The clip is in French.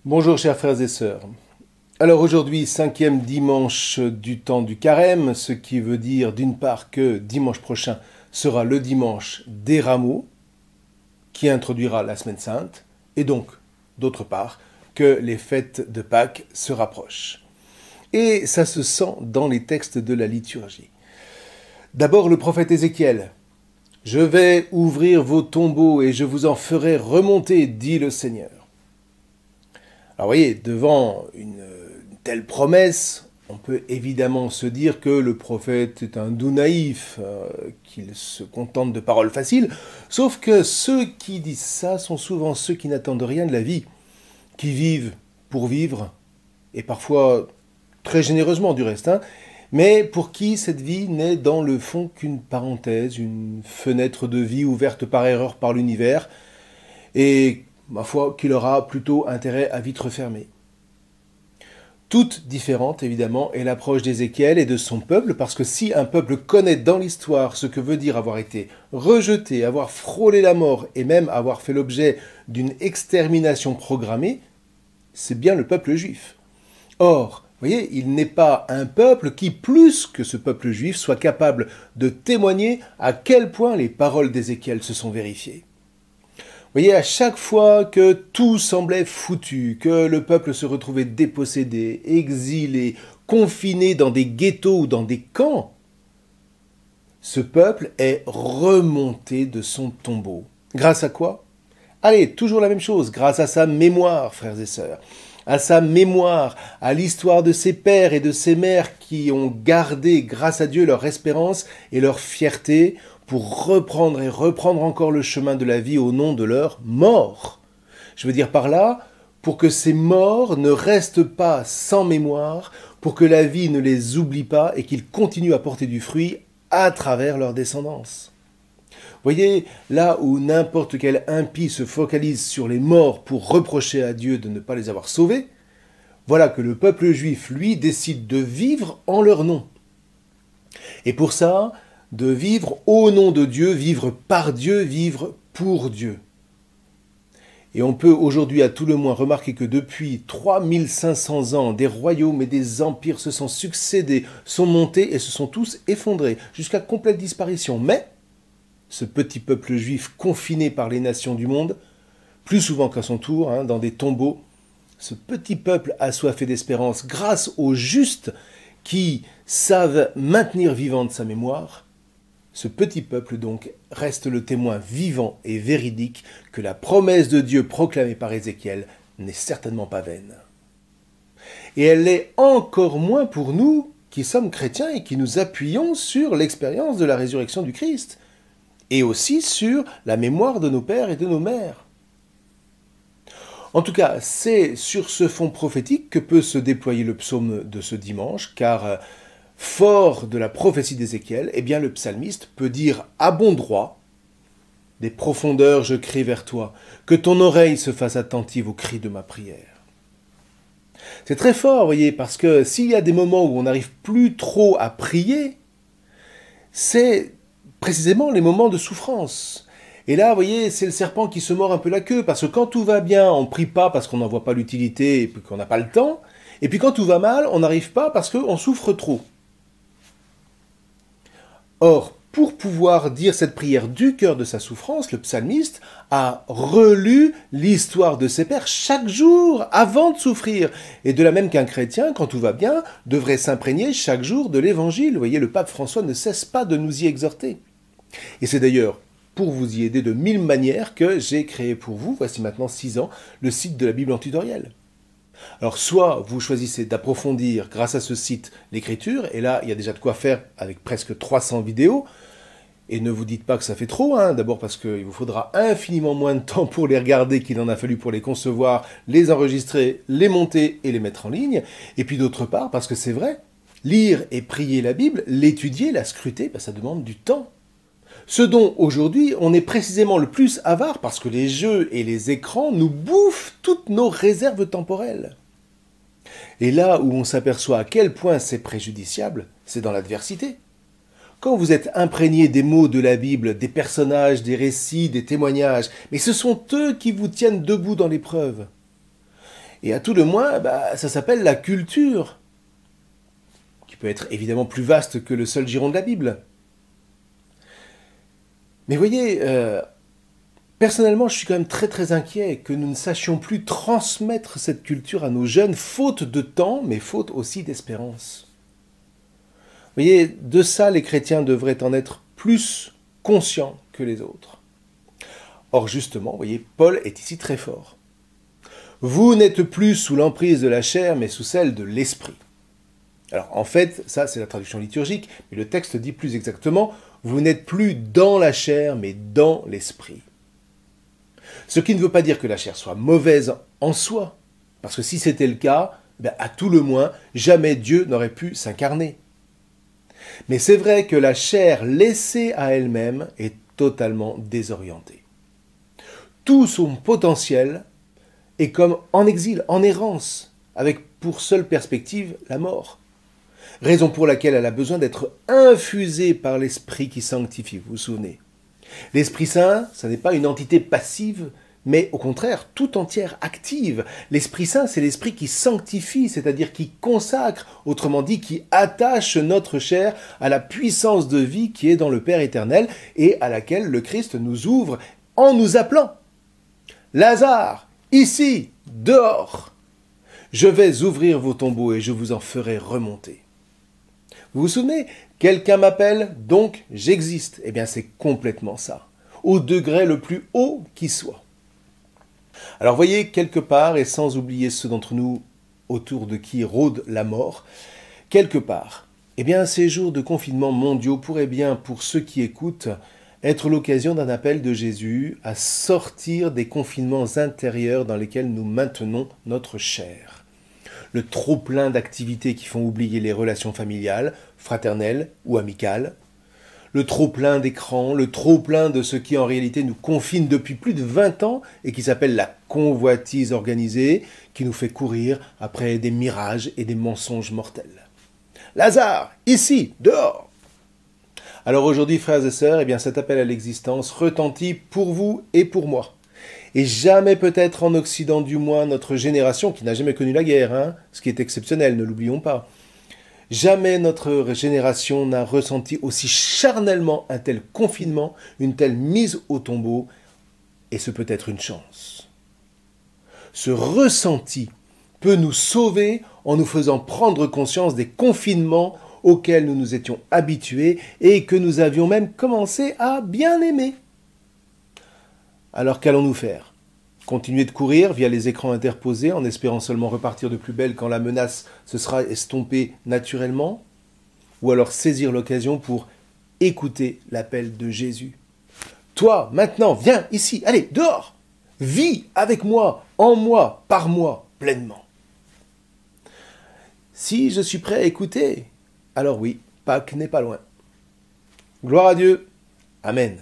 Bonjour chers frères et sœurs. Alors aujourd'hui, 5e dimanche du temps du carême, ce qui veut dire d'une part que dimanche prochain sera le dimanche des rameaux, qui introduira la semaine sainte, et donc, d'autre part, que les fêtes de Pâques se rapprochent. Et ça se sent dans les textes de la liturgie. D'abord le prophète Ézéchiel. « Je vais ouvrir vos tombeaux et je vous en ferai remonter, dit le Seigneur. » Alors vous voyez, devant une telle promesse, on peut évidemment se dire que le prophète est un doux naïf, qu'il se contente de paroles faciles, sauf que ceux qui disent ça sont souvent ceux qui n'attendent rien de la vie, qui vivent pour vivre, et parfois très généreusement du reste, mais pour qui cette vie n'est dans le fond qu'une parenthèse, une fenêtre de vie ouverte par erreur par l'univers, et ma foi, qu'il aura plutôt intérêt à vite refermer. Toute différente, évidemment, est l'approche d'Ézéchiel et de son peuple, parce que si un peuple connaît dans l'histoire ce que veut dire avoir été rejeté, avoir frôlé la mort et même avoir fait l'objet d'une extermination programmée, c'est bien le peuple juif. Or, vous voyez, il n'est pas un peuple qui, plus que ce peuple juif, soit capable de témoigner à quel point les paroles d'Ézéchiel se sont vérifiées. Vous voyez, à chaque fois que tout semblait foutu, que le peuple se retrouvait dépossédé, exilé, confiné dans des ghettos ou dans des camps, ce peuple est remonté de son tombeau. Grâce à quoi? Allez, toujours la même chose, grâce à sa mémoire, frères et sœurs. À sa mémoire, à l'histoire de ses pères et de ses mères qui ont gardé, grâce à Dieu, leur espérance et leur fierté pour reprendre et reprendre encore le chemin de la vie au nom de leur mort. Je veux dire par là, pour que ces morts ne restent pas sans mémoire, pour que la vie ne les oublie pas et qu'ils continuent à porter du fruit à travers leur descendance. Voyez, là où n'importe quel impie se focalise sur les morts pour reprocher à Dieu de ne pas les avoir sauvés, voilà que le peuple juif, lui, décide de vivre en leur nom. Et pour ça, de vivre au nom de Dieu, vivre par Dieu, vivre pour Dieu. Et on peut aujourd'hui à tout le moins remarquer que depuis 3500 ans, des royaumes et des empires se sont succédés, sont montés et se sont tous effondrés, jusqu'à complète disparition. Mais ce petit peuple juif confiné par les nations du monde, plus souvent qu'à son tour, dans des tombeaux, ce petit peuple assoiffé d'espérance grâce aux justes qui savent maintenir vivante sa mémoire, ce petit peuple donc reste le témoin vivant et véridique que la promesse de Dieu proclamée par Ézéchiel n'est certainement pas vaine. Et elle l'est encore moins pour nous qui sommes chrétiens et qui nous appuyons sur l'expérience de la résurrection du Christ, et aussi sur la mémoire de nos pères et de nos mères. En tout cas, c'est sur ce fond prophétique que peut se déployer le psaume de ce dimanche, car fort de la prophétie d'Ézéchiel, eh bien le psalmiste peut dire à bon droit « Des profondeurs je crie vers toi, que ton oreille se fasse attentive aux cris de ma prière. » C'est très fort, vous voyez, parce que s'il y a des moments où on n'arrive plus trop à prier, c'est précisément les moments de souffrance. Et là, vous voyez, c'est le serpent qui se mord un peu la queue, parce que quand tout va bien, on ne prie pas parce qu'on n'en voit pas l'utilité et qu'on n'a pas le temps, et puis quand tout va mal, on n'arrive pas parce qu'on souffre trop. Or, pour pouvoir dire cette prière du cœur de sa souffrance, le psalmiste a relu l'histoire de ses pères chaque jour avant de souffrir. Et de la même qu'un chrétien, quand tout va bien, devrait s'imprégner chaque jour de l'évangile. Vous voyez, le pape François ne cesse pas de nous y exhorter. Et c'est d'ailleurs pour vous y aider de 1000 manières que j'ai créé pour vous, voici maintenant 6 ans, le site de la Bible en tutoriel. Alors soit vous choisissez d'approfondir grâce à ce site l'écriture, et là il y a déjà de quoi faire avec presque 300 vidéos, et ne vous dites pas que ça fait trop, d'abord parce qu'il vous faudra infiniment moins de temps pour les regarder qu'il en a fallu pour les concevoir, les enregistrer, les monter et les mettre en ligne, et puis d'autre part parce que c'est vrai, lire et prier la Bible, l'étudier, la scruter, ça demande du temps. Ce dont aujourd'hui on est précisément le plus avare parce que les jeux et les écrans nous bouffent toutes nos réserves temporelles. Et là où on s'aperçoit à quel point c'est préjudiciable, c'est dans l'adversité. Quand vous êtes imprégné des mots de la Bible, des personnages, des récits, des témoignages, mais ce sont eux qui vous tiennent debout dans l'épreuve. Et à tout le moins, ça s'appelle la culture, qui peut être évidemment plus vaste que le seul giron de la Bible. Mais voyez, personnellement, je suis quand même très très inquiet que nous ne sachions plus transmettre cette culture à nos jeunes, faute de temps, mais faute aussi d'espérance. Vous voyez, de ça, les chrétiens devraient en être plus conscients que les autres. Or justement, vous voyez, Paul est ici très fort. Vous n'êtes plus sous l'emprise de la chair, mais sous celle de l'esprit. Alors en fait, ça c'est la traduction liturgique, mais le texte dit plus exactement, vous n'êtes plus dans la chair, mais dans l'esprit. Ce qui ne veut pas dire que la chair soit mauvaise en soi, parce que si c'était le cas, à tout le moins, jamais Dieu n'aurait pu s'incarner. Mais c'est vrai que la chair laissée à elle-même est totalement désorientée. Tout son potentiel est comme en exil, en errance, avec pour seule perspective la mort. Raison pour laquelle elle a besoin d'être infusée par l'Esprit qui sanctifie, vous vous souvenez. L'Esprit Saint, ça n'est pas une entité passive, mais au contraire, tout entière active. L'Esprit Saint, c'est l'Esprit qui sanctifie, c'est-à-dire qui consacre, autrement dit, qui attache notre chair à la puissance de vie qui est dans le Père éternel et à laquelle le Christ nous ouvre en nous appelant. Lazare, ici, dehors, je vais ouvrir vos tombeaux et je vous en ferai remonter. Vous vous souvenez, quelqu'un m'appelle, donc j'existe. Eh bien, c'est complètement ça, au degré le plus haut qui soit. Alors, voyez, quelque part, et sans oublier ceux d'entre nous autour de qui rôde la mort, quelque part, eh bien, ces jours de confinement mondiaux pourraient bien, pour ceux qui écoutent, être l'occasion d'un appel de Jésus à sortir des confinements intérieurs dans lesquels nous maintenons notre chair. Le trop-plein d'activités qui font oublier les relations familiales, fraternelles ou amicales, le trop-plein d'écrans, le trop-plein de ce qui en réalité nous confine depuis plus de 20 ans et qui s'appelle la convoitise organisée, qui nous fait courir après des mirages et des mensonges mortels. Lazare, ici, dehors! Alors aujourd'hui, frères et sœurs, eh bien cet appel à l'existence retentit pour vous et pour moi. Et jamais peut-être en Occident du moins, notre génération, qui n'a jamais connu la guerre, ce qui est exceptionnel, ne l'oublions pas, jamais notre génération n'a ressenti aussi charnellement un tel confinement, une telle mise au tombeau, et ce peut être une chance. Ce ressenti peut nous sauver en nous faisant prendre conscience des confinements auxquels nous nous étions habitués et que nous avions même commencé à bien aimer. Alors qu'allons-nous faire ? Continuer de courir via les écrans interposés en espérant seulement repartir de plus belle quand la menace se sera estompée naturellement ? Ou alors saisir l'occasion pour écouter l'appel de Jésus ? Toi, maintenant, viens ici, allez, dehors ! Vis avec moi, en moi, par moi, pleinement. Si je suis prêt à écouter, alors oui, Pâques n'est pas loin. Gloire à Dieu. Amen.